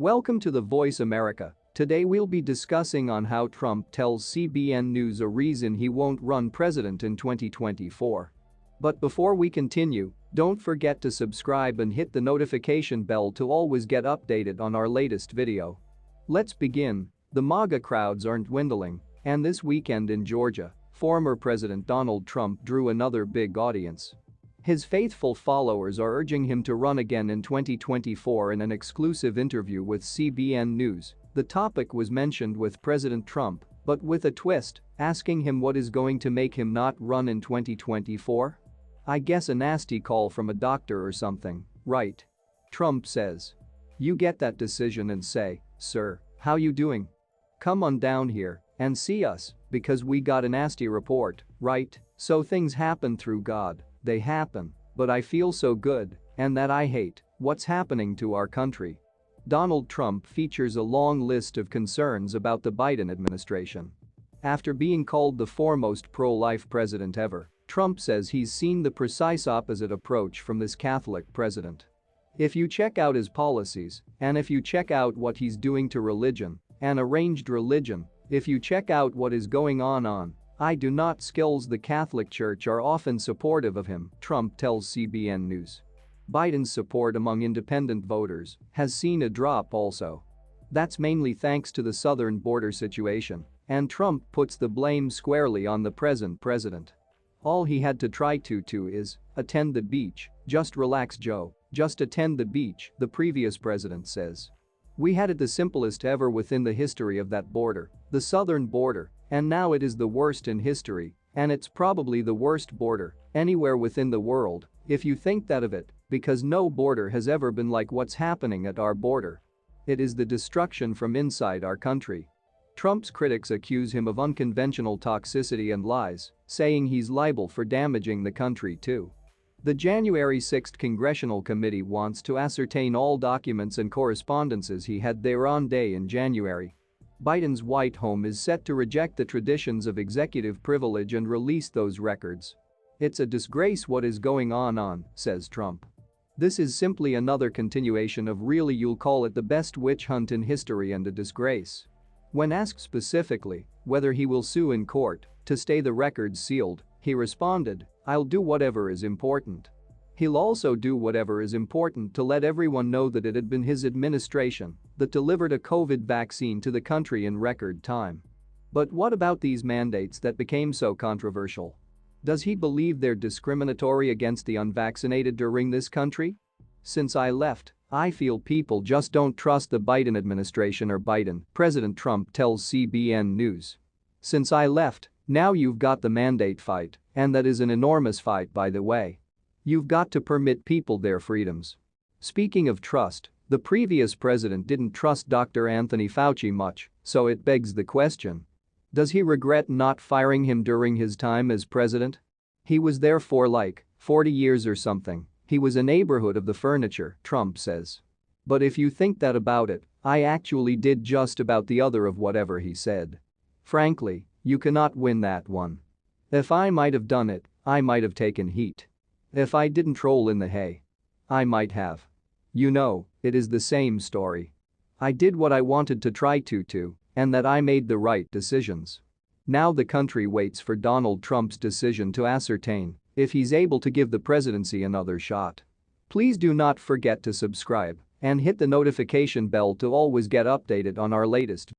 Welcome to The Voice America. Today we'll be discussing on how Trump tells CBN News a reason he won't run president in 2024. But before we continue, don't forget to subscribe and hit the notification bell to always get updated on our latest video. Let's begin. The MAGA crowds aren't dwindling, and this weekend in Georgia, former President Donald Trump drew another big audience. His faithful followers are urging him to run again in 2024. In an exclusive interview with CBN News, the topic was mentioned with President Trump, but with a twist, asking him what is going to make him not run in 2024. "I guess a nasty call from a doctor or something, right?" Trump says. "You get that decision and say, 'Sir, how you doing? Come on down here and see us because we got a nasty report, right?' So things happen through God. They happen, but I feel so good, and that I hate what's happening to our country." Donald Trump features a long list of concerns about the Biden administration. After being called the foremost pro-life president ever, Trump says he's seen the precise opposite approach from this Catholic president. "If you check out his policies, and if you check out what he's doing to religion, and arranged religion, if you check out what is going on, I do not skills the Catholic Church are often supportive of him," Trump tells CBN News. Biden's support among independent voters has seen a drop also. That's mainly thanks to the southern border situation, and Trump puts the blame squarely on the present president. "All he had to try to is attend the beach, just relax Joe, just attend the beach," the previous president says. "We had it the simplest ever within the history of that border, the southern border, and now it is the worst in history, and it's probably the worst border anywhere within the world, if you think that of it, because no border has ever been like what's happening at our border. It is the destruction from inside our country." Trump's critics accuse him of unconventional toxicity and lies, saying he's liable for damaging the country too. The January 6 Congressional Committee wants to ascertain all documents and correspondences he had there on day in January. Biden's White Home is set to reject the traditions of executive privilege and release those records. "It's a disgrace what is going on," says Trump. "This is simply another continuation of really you'll call it the best witch hunt in history and a disgrace." When asked specifically whether he will sue in court to stay the records sealed, he responded, "I'll do whatever is important." He'll also do whatever is important to let everyone know that it had been his administration that delivered a COVID vaccine to the country in record time. But what about these mandates that became so controversial? Does he believe they're discriminatory against the unvaccinated during this country? "Since I left, I feel people just don't trust the Biden administration or Biden," President Trump tells CBN News. "Since I left, now you've got the mandate fight, and that is an enormous fight by the way. You've got to permit people their freedoms." Speaking of trust, the previous president didn't trust Dr. Anthony Fauci much, so it begs the question. Does he regret not firing him during his time as president? "He was there for like 40 years or something. He was a neighborhood of the furniture," Trump says. "But if you think that about it, I actually did just about the other of whatever he said. Frankly, you cannot win that one. If I might have done it, I might have taken heat. If I didn't roll in the hay, I might have. You know, it is the same story. I did what I wanted to try to, and that I made the right decisions." Now the country waits for Donald Trump's decision to ascertain if he's able to give the presidency another shot. Please do not forget to subscribe and hit the notification bell to always get updated on our latest